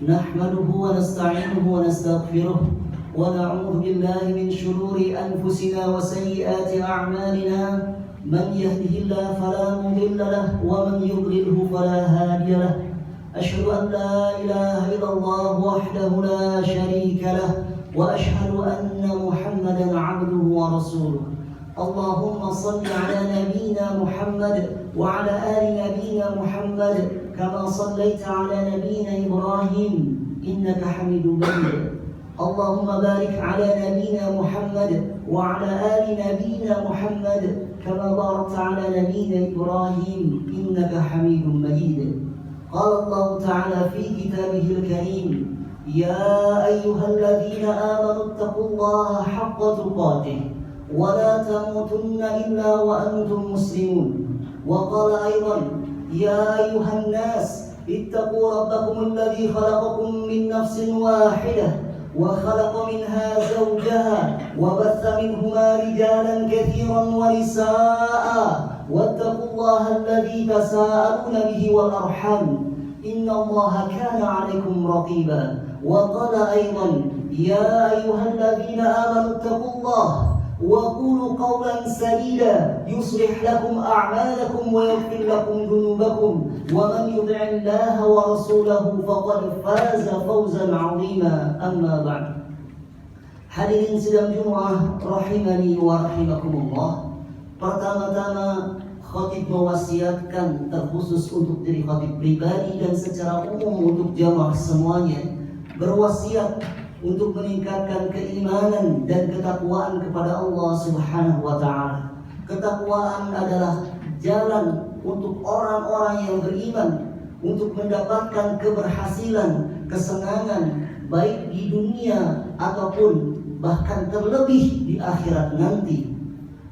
نحمده ونستعينه ونستغفره ونعوذ بالله من شرور أنفسنا وسيئات أعمالنا من يهده الله فلا مضل له ومن يضلله فلا هادي له أشهد أن لا إله إلا الله وحده لا شريك له وأشهد أن محمدا عبده ورسوله اللهم صل على نبينا محمد وعلى آل نبينا محمد كما صليت على نبينا إبراهيم إنك حميد مجيد اللهم بارك على نبينا محمد وعلى آل نبينا محمد كما باركت على نبينا إبراهيم إنك حميد مجيد قال الله تعالى في كتابه الكريم يا أيها الذين آمنوا اتقوا الله حق تقاته ولا تموتن إلا وأنتم مسلمون وقال أيضا يا أيها الناس اتقوا ربكم الذي خلقكم من نفس واحدة وخلق منها زوجها وبث منهما رجالا كثيرا ونساء واتقوا الله الذي تساءلون به والأرحام إن الله كان عليكم رقيبا وقال أيضا يا أيها الذين آمنوا اتقوا الله وقولوا قولا سديدا يصلح لكم أعمالكم ويغفر لكم ذنوبكم ومن يطع الله ورسوله فقد فاز فوزا عظيما أما بعد. Hadirin sidang Jumat rahimani wa rahimakumullah. Pertama-tama khatib mewasiatkan terkhusus untuk diri khatib pribadi dan secara umum untuk jamaah semuanya berwasiat untuk meningkatkan keimanan dan ketakwaan kepada Allah Subhanahu wa taala. Ketakwaan adalah jalan untuk orang-orang yang beriman untuk mendapatkan keberhasilan, kesenangan baik di dunia ataupun bahkan terlebih di akhirat nanti.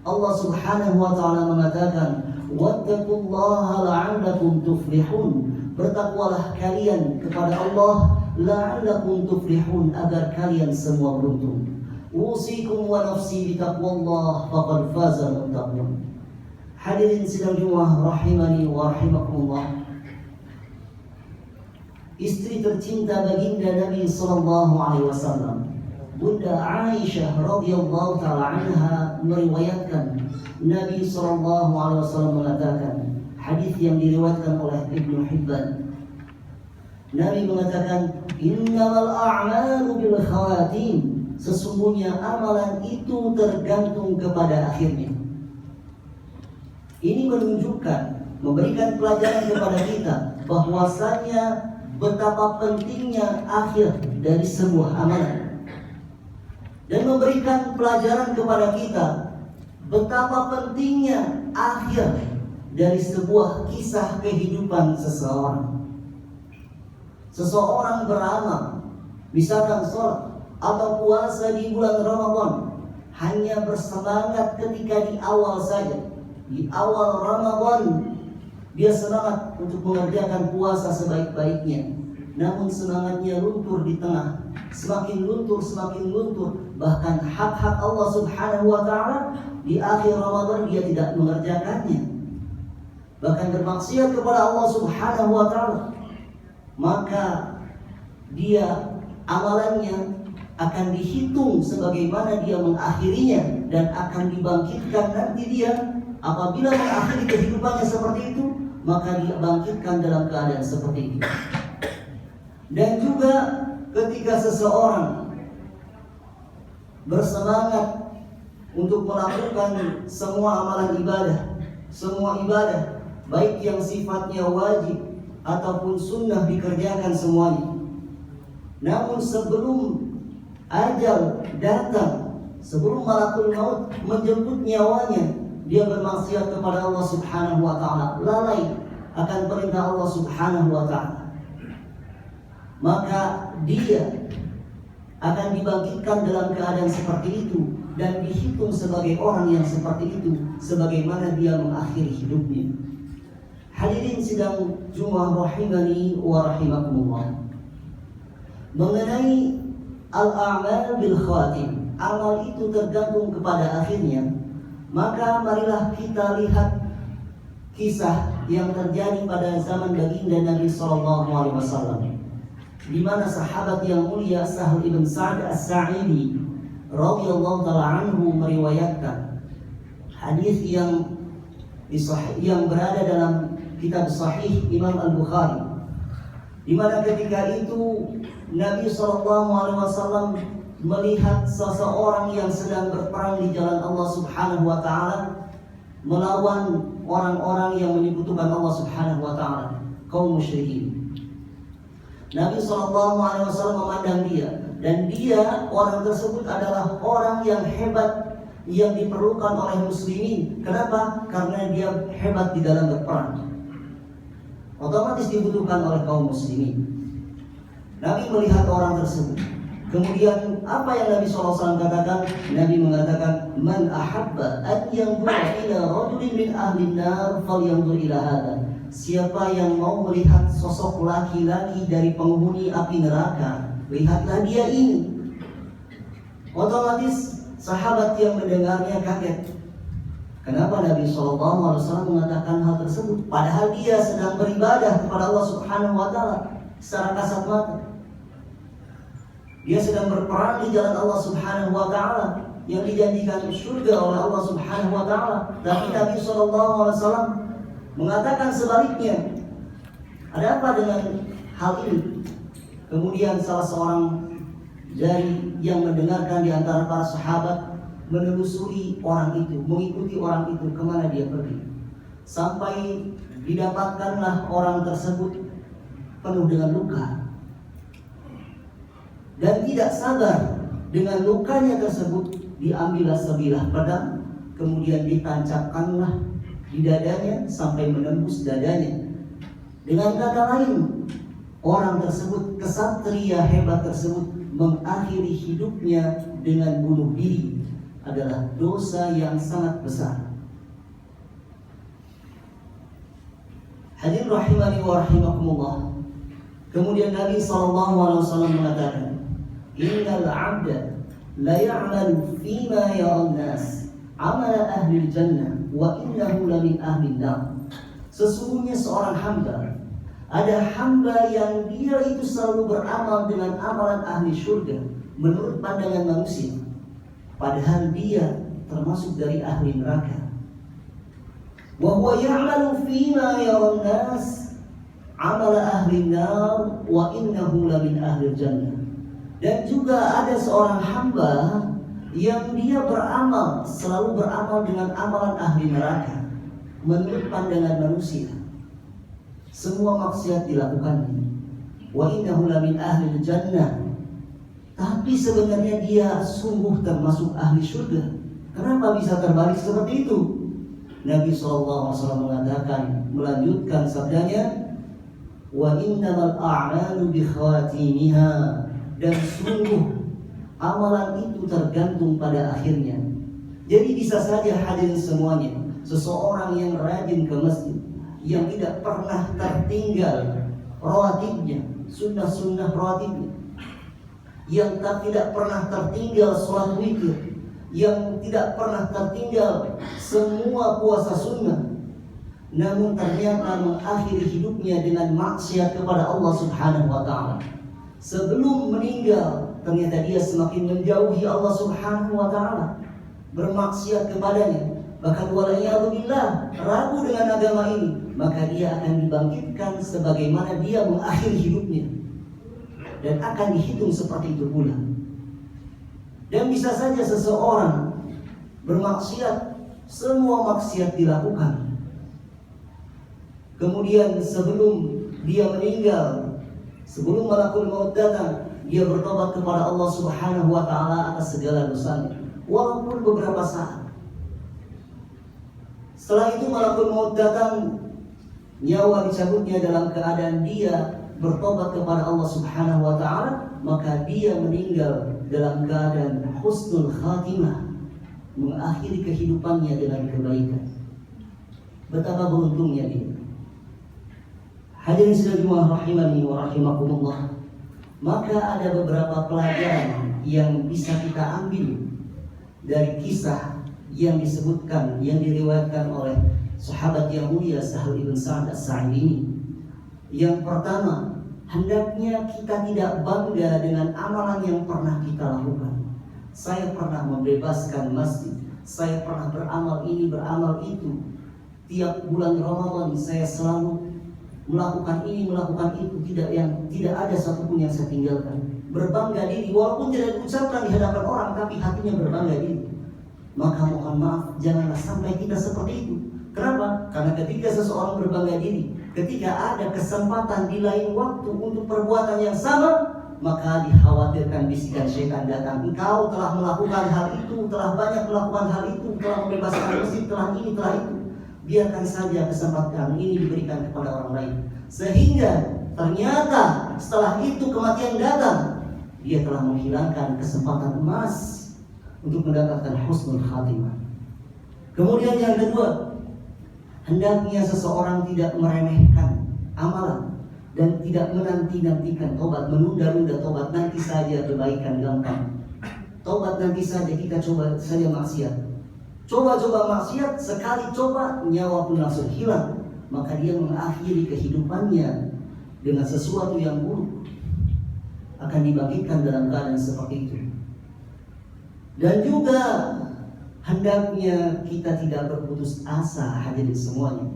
Allah Subhanahu wa taala mengatakan, "Wattaqullaha la'allakum tuflihun." Bertakwalah kalian kepada Allah la'allakum tuflihun, agar kalian semua beruntung. Usikum wa nafsi bitaqwallah faqad faza muttaqun. Hadirin sidang Jumat rahimani wa rahimakumullah. Istri tercinta baginda Nabi sallallahu alaihi wasallam, Bunda Aisyah radhiyallahu taala anha meriwayatkan Nabi sallallahu alaihi wasallam mengatakan, hadis yang diriwayatkan oleh Ibnu Hibban. Nabi mengatakan, innamal a'malu bil khawatim. Sesungguhnya amalan itu tergantung kepada akhirnya. Ini menunjukkan, memberikan pelajaran kepada kita bahwasanya betapa pentingnya akhir dari sebuah amalan, dan memberikan pelajaran kepada kita betapa pentingnya akhir dari sebuah kisah kehidupan seseorang. Seseorang beramal, misalkan sholat atau puasa di bulan Ramadan, hanya bersemangat ketika di awal saja. Di awal Ramadan dia semangat untuk mengerjakan puasa sebaik-baiknya, namun semangatnya luntur di tengah, semakin luntur, bahkan hak-hak Allah Subhanahu wa taala di akhir Ramadan dia tidak mengerjakannya, bahkan bermaksiat kepada Allah Subhanahu wa taala. Maka dia amalannya akan dihitung sebagaimana dia mengakhirinya, dan akan dibangkitkan nanti dia apabila mengakhiri kehidupannya seperti itu, maka dia bangkitkan dalam keadaan seperti itu. Dan juga ketika seseorang bersemangat untuk melakukan semua amalan ibadah, semua ibadah baik yang sifatnya wajib ataupun sunnah dikerjakan semuanya, namun sebelum ajal datang, sebelum malakul maut menjemput nyawanya, dia bermaksiat kepada Allah Subhanahu wa taala, lalai akan perintah Allah Subhanahu wa taala, maka dia akan dibangkitkan dalam keadaan seperti itu dan dihitung sebagai orang yang seperti itu sebagaimana dia mengakhiri hidupnya. Hadirin sidang Jumat rahimani wa rahimakumullah. Mengenai al-a'mal bil khawatim, amal itu tergantung kepada akhirnya, maka marilah kita lihat kisah yang terjadi pada zaman baginda Nabi sallallahu alaihi wasallam. di mana sahabat yang mulia Sahal ibn Sa'd as-Sa'idi radhiyallahu taala anhu meriwayatkan hadis yang berada dalam kitab Sahih Imam Al-Bukhari, di mana ketika itu Nabi SAW melihat seseorang yang sedang berperang di jalan Allah Subhanahu wa taala melawan orang-orang yang menyekutukan Allah Subhanahu wa taala, kaum musyrikin. Nabi SAW memandang dia, dan dia, orang tersebut adalah orang yang hebat yang diperlukan oleh muslimin. Kenapa? Karena dia hebat di dalam berperang, otomatis dibutuhkan oleh kaum muslimin. Nabi melihat orang tersebut. Kemudian apa yang Nabi SAW katakan? Nabi mengatakan, "Man ahabba an yanzura ila rajulin min ahli an-nar falyanzur ila hadha." Siapa yang mau melihat sosok laki-laki dari penghuni api neraka, lihatlah dia ini. Otomatis sahabat yang mendengarnya kaget. Kenapa Nabi SAW mengatakan hal tersebut? Padahal dia sedang beribadah kepada Allah Subhanahu wa taala secara kasat mata. Dia sedang berperang di jalan Allah Subhanahu wa taala yang dijanjikan surga oleh Allah Subhanahu wa taala. Tapi Nabi SAW mengatakan sebaliknya. Ada apa dengan hal ini? Kemudian salah seorang dari yang mendengarkan di antara para sahabat menelusuri orang itu, mengikuti orang itu kemana dia pergi, sampai didapatkanlah orang tersebut penuh dengan luka, dan tidak sabar dengan lukanya tersebut diambillah sebilah pedang, kemudian ditancapkanlah di dadanya sampai menembus dadanya. Dengan kata lain, orang tersebut, kesatria hebat tersebut, mengakhiri hidupnya dengan bunuh diri. Adalah dosa yang sangat besar. Hadirin rahimani wa rahimakumullah. Kemudian Nabi SAW mengatakan, "Innal 'abda la ya'malu fima yara an-nas 'amala ahli jannah wa innahu la min ahli nar." Sesungguhnya seorang hamba, ada hamba yang dia itu selalu beramal dengan amalan ahli surga menurut pandangan manusia, padahal dia termasuk dari ahli neraka. Wa huwa ya'malu fima yara an-nas 'amala ahli nar wa innahu la min ahli jannah. Dan juga ada seorang hamba yang dia selalu beramal dengan amalan ahli neraka menurut pandangan manusia. Semua maksiat dilakukannya. Wa innahu la min ahli jannah. Tapi sebenarnya dia sungguh termasuk ahli surga. Kenapa bisa terbalik seperti itu? Nabi SAW mengatakan, melanjutkan sabdanya, "Wa innamal a'malu bi khawatimiha." Dan sungguh amalan itu tergantung pada akhirnya. Jadi bisa saja hadirin semuanya, seseorang yang rajin ke masjid, yang tidak pernah tertinggal rawatibnya, sunnah-sunnah rawatibnya, yang tidak pernah tertinggal sholat witir, yang tidak pernah tertinggal semua puasa sunnah, namun ternyata mengakhiri hidupnya dengan maksiat kepada Allah Subhanahu wa taala. Sebelum meninggal ternyata dia semakin menjauhi Allah Subhanahu wa taala, bermaksiat kepadanya, bahkan wala'iyadzubillah ragu dengan agama ini, maka dia akan dibangkitkan sebagaimana dia mengakhiri hidupnya, dan akan dihitung seperti itu pula. Dan bisa saja seseorang bermaksiat, semua maksiat dilakukan, kemudian sebelum dia meninggal, sebelum malakul maut datang, dia bertobat kepada Allah Subhanahu wa taala atas segala dosanya, walaupun beberapa saat. Setelah itu malakul maut datang, nyawa dicabutnya dalam keadaan dia bertobat kepada Allah Subhanahu wa taala, maka dia meninggal dalam keadaan husnul khatimah, mengakhiri kehidupannya dengan kebaikan. Betapa beruntungnya dia. Hadirin sekalian rahimani wa rahimakumullah. Maka ada beberapa pelajaran yang bisa kita ambil dari kisah yang disebutkan, yang diriwayatkan oleh sahabat yang mulia Sahal ibn Sa'd as-Sa'idi ini. Yang pertama, hendaknya kita tidak bangga dengan amalan yang pernah kita lakukan. Saya pernah membebaskan masjid, saya pernah beramal ini, beramal itu. Tiap bulan Ramadan saya selalu melakukan ini, melakukan itu, tidak ada satupun yang saya tinggalkan. Berbangga diri, walaupun tidak diucapkan di hadapan orang, tapi hatinya berbangga diri. Maka mohon maaf, janganlah sampai kita seperti itu. Kenapa? Karena ketika seseorang berbangga diri, ketika ada kesempatan di lain waktu untuk perbuatan yang sama, maka dikhawatirkan bisikan syaitan datang. Engkau telah melakukan hal itu, telah banyak melakukan hal itu, telah membebaskan masjid, telah ini, telah itu. Biarkan saja kesempatan ini diberikan kepada orang lain. Sehingga ternyata setelah itu kematian datang, dia telah menghilangkan kesempatan emas untuk mendapatkan husnul khatimah. Kemudian yang kedua, hendaknya seseorang tidak meremehkan amalan dan tidak menanti-nantikan tobat, menunda-nunda tobat, nanti saja kebaikan gampang. Tobat nanti saja, kita coba saja maksiat. Coba-coba maksiat, sekali coba nyawa pun langsung hilang. Maka dia mengakhiri kehidupannya dengan sesuatu yang buruk. Akan dibangkitkan dalam keadaan seperti itu. Dan juga hendaknya kita tidak berputus asa, hadirin semuanya.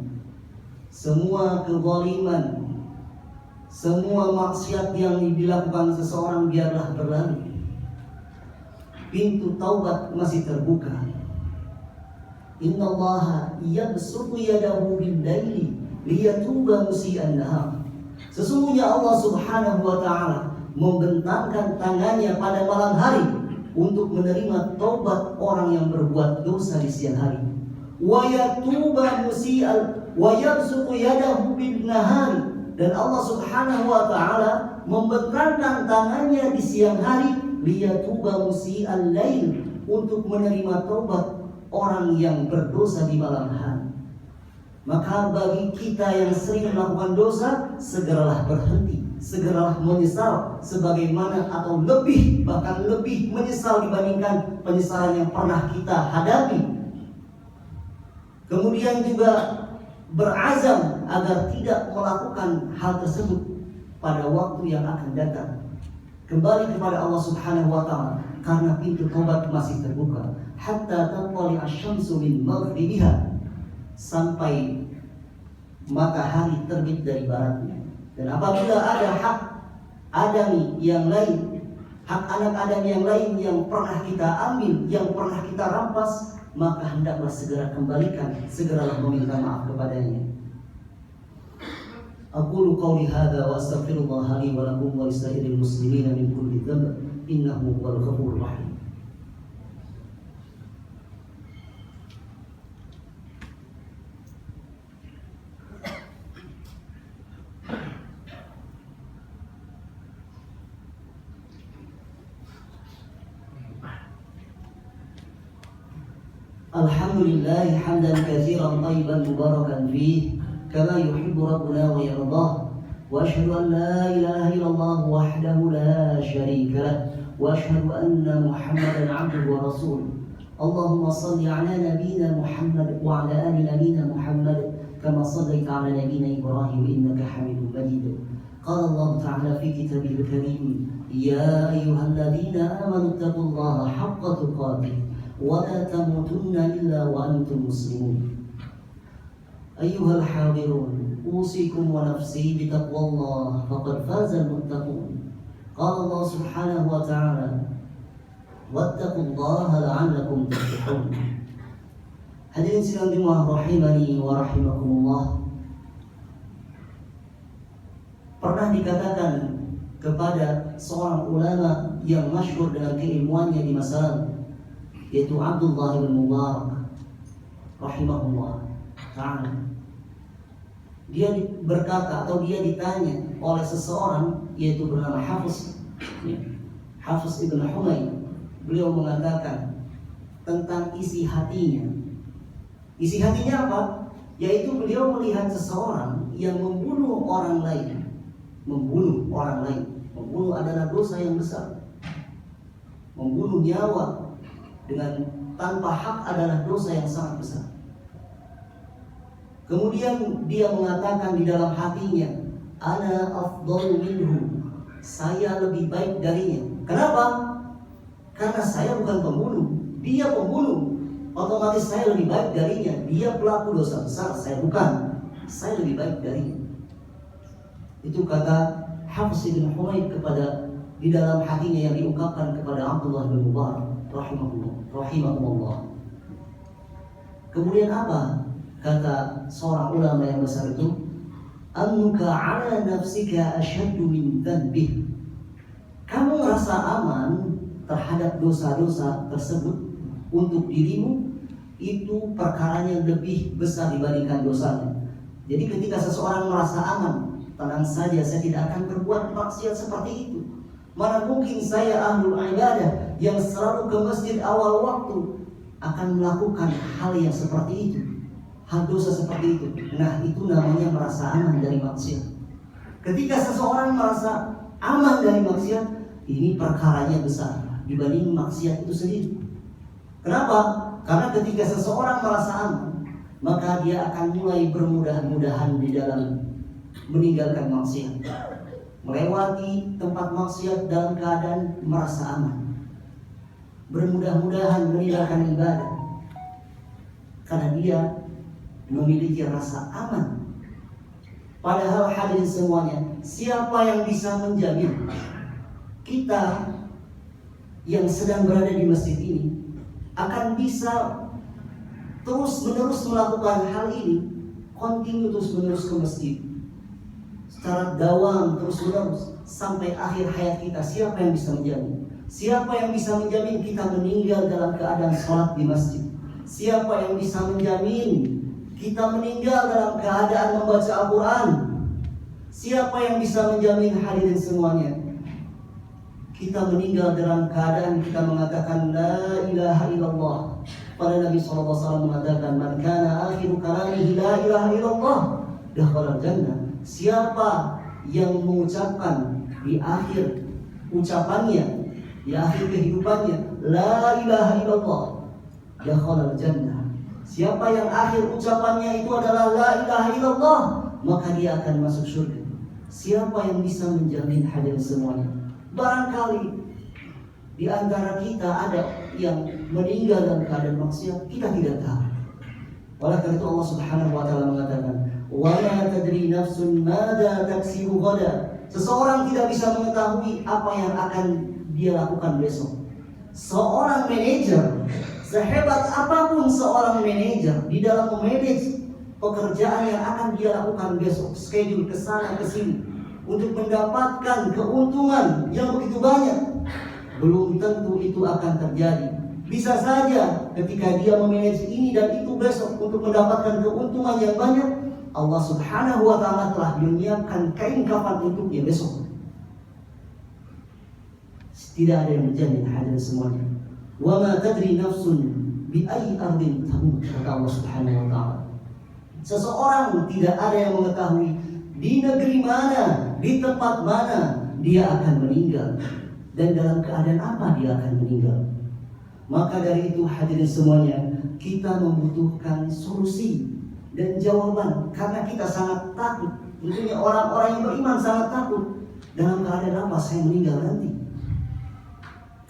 Semua kezaliman, semua maksiat yang dilakukan seseorang biarlah berlalu. Pintu taubat masih terbuka. Innallaha yabsutu yadahu bil-laili liyatuba musii'an nahar. Sesungguhnya Allah Subhanahu wa taala membentangkan tangannya pada malam hari untuk menerima taubat orang yang berbuat dosa di siang hari. Wa yatuba musii'al wa yabsutu yadahu bin-nahari. Dan Allah Subhanahu wa taala membentangkan tangannya di siang hari liyatuba musii'al lail, untuk menerima taubat orang yang berdosa di malam hari. Maka bagi kita yang sering melakukan dosa, segeralah berhenti, segeralah menyesal sebagaimana atau lebih, bahkan lebih menyesal dibandingkan penyesalan yang pernah kita hadapi. Kemudian juga berazam agar tidak melakukan hal tersebut pada waktu yang akan datang. Kembali kepada Allah Subhanahu wa taala, karena pintu tobat masih terbuka. Hatta tatli asy-syamsu min maghribiha, sampai matahari terbit dari baratnya. Dan apabila ada hak adami yang lain, hak anak Adam yang lain yang pernah kita ambil, yang pernah kita rampas, maka hendaklah segera kembalikan, segeralah meminta maaf kepadanya. Aqulu qawli hadza wa astaghfirullah li wa lakum wa lisa'iril muslimina min kulli dhanb innahu huwal ghafurur rahim. Alhamdulillah hamdan katsiran thayyiban mubarakan fih kama yuhibbu rabbuna wa yardah, wa asyhadu an la ilaha illallah wahdahu la syarika lah, wa asyhadu anna Muhammadan 'abduhu wa rasuluh. Allahumma shalli 'ala nabiyyina Muhammad wa 'ala ali nabiyyina Muhammad kama shallaita 'ala nabiyyina Ibrahim innaka Hamidum Majid. Qala Allah ta'ala fi kitabihil karim, ya ayyuhalladzina amanu taqullaha haqqa tuqatih wa la tamutunna illa wa antum muslimun. Ayyuhal hadirun, usikum wa nafsi bitaqwallah faqad fazal muttaqun. Qala Allah Subhanahu wa ta'ala, wattaqullaha la'allakum tuflihun. Hadirin sidang jemaah rahimani wa rahimakumullah. Pernah dikatakan kepada seorang ulama yang masyhur dengan keilmuannya di masa lalu, yaitu Abdullah bin Mubarak rahimahullah ta'ala. Dia berkata atau dia ditanya oleh seseorang yaitu bernama Hafiz Ibn Humaid. Beliau mengatakan tentang isi hatinya. Isi hatinya apa? Yaitu beliau melihat seseorang yang membunuh orang lain. Membunuh orang lain. Membunuh adalah dosa yang besar. Membunuh nyawa dengan tanpa hak adalah dosa yang sangat besar. Kemudian dia mengatakan di dalam hatinya, ana afdalu minhu, saya lebih baik darinya. Kenapa? Karena saya bukan pembunuh, dia pembunuh. Otomatis saya lebih baik darinya. Dia pelaku dosa besar, saya bukan. Saya lebih baik darinya. Itu kata Hafs bin Humaid kepada di dalam hatinya yang diungkapkan kepada Abdullah bin Mubarak rahimahullah. Kemudian apa kata seorang ulama yang besar itu? Annuka ala nafsika asyaddu min dhanbih. Kamu merasa aman terhadap dosa-dosa tersebut untuk dirimu, itu perkaranya lebih besar dibandingkan dosanya. Jadi ketika seseorang merasa aman, tenang saja, saya tidak akan berbuat maksiat seperti itu. Mana mungkin saya ahlul ibadah yang selalu ke masjid awal waktu akan melakukan hal yang seperti itu, hal dosa seperti itu. Nah, itu namanya merasa aman dari maksiat. Ketika seseorang merasa aman dari maksiat, ini perkaranya besar dibanding maksiat itu sendiri. Kenapa? Karena ketika seseorang merasa aman, maka dia akan mulai bermudah-mudahan di dalam meninggalkan maksiat, melewati tempat maksiat dalam keadaan merasa aman, bermudah-mudahan meninggalkan ibadah, karena dia memiliki rasa aman. Padahal hadirin semuanya, siapa yang bisa menjamin kita yang sedang berada di masjid ini akan bisa terus-menerus melakukan hal ini, continue terus-menerus ke masjid secara dawam terus-menerus sampai akhir hayat kita? Siapa yang bisa menjamin? Siapa yang bisa menjamin kita meninggal dalam keadaan sholat di masjid? Siapa yang bisa menjamin kita meninggal dalam keadaan membaca Al-Quran? Siapa yang bisa menjamin, hadirin semuanya, kita meninggal dalam keadaan kita mengatakan la ilaha illallah? Pada Nabi SAW mengatakan, man kana akhiru kalamihi la ilaha illallah dakhala jannah. Siapa yang mengucapkan di akhir ucapannya, di akhir kehidupannya, la ilaha illallah dakhala jannah. Siapa yang akhir ucapannya itu adalah la ilaha illallah, maka dia akan masuk surga. Siapa yang bisa menjamin, hadirin semuanya? Barangkali di antara kita ada yang meninggal dalam keadaan maksiat, kita tidak tahu. Oleh karena itu Allah Subhanahu wa taala mengatakan, "Wa la tadri nafsun madza taksibu ghada." Seseorang tidak bisa mengetahui apa yang akan dia lakukan besok. Seorang manajer, sehebat apapun seorang manajer di dalam memanage pekerjaan yang akan dia lakukan besok, schedule kesana kesini untuk mendapatkan keuntungan yang begitu banyak, belum tentu itu akan terjadi. Bisa saja ketika dia memanage ini dan itu besok untuk mendapatkan keuntungan yang banyak, Allah Subhanahu wa taala telah menyiapkan kain kafan untuknya besok. Tidak ada yang menjamin, hadirin semuanya. Wa ma tadri nafsun bi ayyi ardin tamut, kata Allah Subhanahu wa taala. Seseorang tidak ada yang mengetahui di negeri mana, di tempat mana dia akan meninggal dan dalam keadaan apa dia akan meninggal. Maka dari itu, hadirin semuanya, kita membutuhkan solusi dan jawaban, karena kita sangat takut. Tentunya orang-orang yang beriman sangat takut dalam keadaan apa saya meninggal nanti,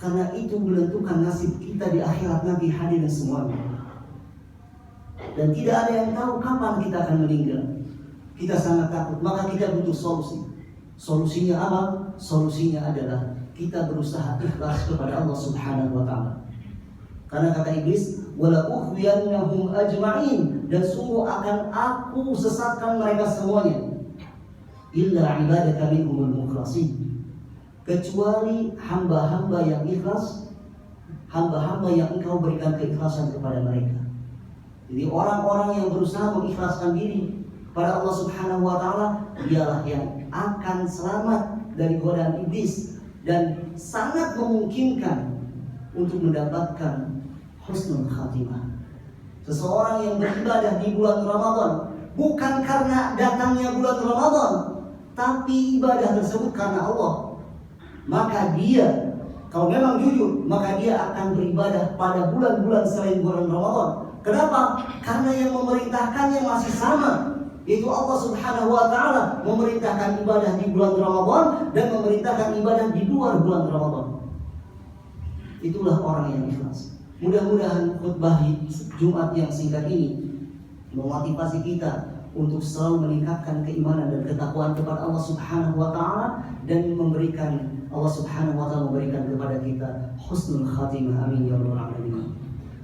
karena itu menentukan nasib kita di akhirat nanti, hadirin semuanya. Dan tidak ada yang tahu kapan kita akan meninggal. Kita sangat takut, maka kita butuh solusi. Solusinya apa? Solusinya adalah kita berusaha ikhlas kepada Allah Subhanahu wa taala. Karena kata iblis, wala ukhwiyannahum ajma'in, dan sungguh akan aku sesatkan mereka semuanya, illa ibadaka minhumul mukhlasin, kecuali hamba-hamba yang ikhlas, hamba-hamba yang engkau berikan keikhlasan kepada mereka. Jadi orang-orang yang berusaha mengikhlaskan diri pada Allah Subhanahu wa taala, dialah yang akan selamat dari godaan iblis dan sangat memungkinkan untuk mendapatkan husnul khatimah. Seseorang yang beribadah di bulan Ramadan bukan karena datangnya bulan Ramadan, tapi ibadah tersebut karena Allah, maka dia, kalau memang jujur, maka dia akan beribadah pada bulan-bulan selain bulan Ramadan. Kenapa? Karena yang memerintahkannya masih sama, Itu Allah Subhanahu wa taala memerintahkan ibadah di bulan Ramadan dan memerintahkan ibadah di luar bulan Ramadan. Itulah orang yang ikhlas. Mudah-mudahan khutbah Jumat yang singkat ini memotivasi kita untuk selalu meningkatkan keimanan dan ketakwaan kepada Allah Subhanahu wa taala dan memberikan Allah Subhanahu wa taala memberikan kepada kita husnul khatimah. Amin ya rabbal alamin.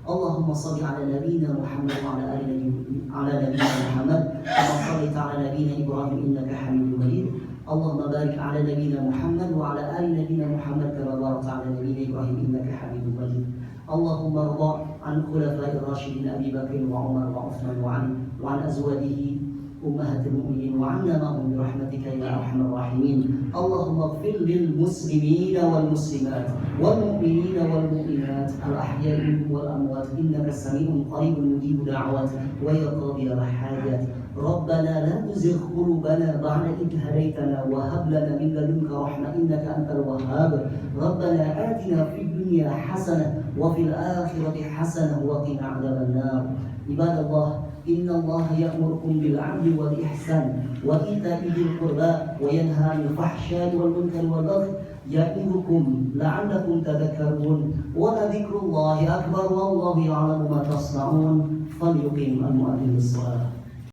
Allahumma shalli ala nabiyyina Muhammad wa ala nabiyyina Muhammad kama shallaita ala nabiyyina Ibrahim innaka Hamidum Majid. Allahumma barik ala nabiyyina Muhammad wa ala ali nabiyyina Muhammad kama barakta ala nabiyyina Ibrahim innaka Hamidum Majid. Allahumma rida an khulafa'ir rasyidin Abi Bakr wa Umar wa Uthman wa Ali wa an azwajihi ummahatil mu'minin wa 'anna ma'hum bi rahmatika ya arhamar rahimin. Allahumma ighfir lil muslimina wal muslimat wal mu'minina wal mu'minat al ahya'i minhum wal amwat innaka sami'un qaribun mujibud da'awat wa ya qadiyal hajat. Rabbana la tuzigh qulubana ba'da idh hadaytana wa hab lana min ladunka rahmah innaka antal wahhab. Rabbana atina fid dunya hasanah wa fil akhirati hasanah wa qina 'adzaban nar. Ibadallah, inna Allah ya'murukum bil 'adli wal ihsan wa ita'i dzil qurba wa yanha 'anil fahsya'i wal munkari wal baghi ya'idukum la'allakum tadhakkarun. Wa dzikrullahi akbar wallahu ya'lamu ma tasna'un. Falyuqim al-mu'adhdhin bis-shalah.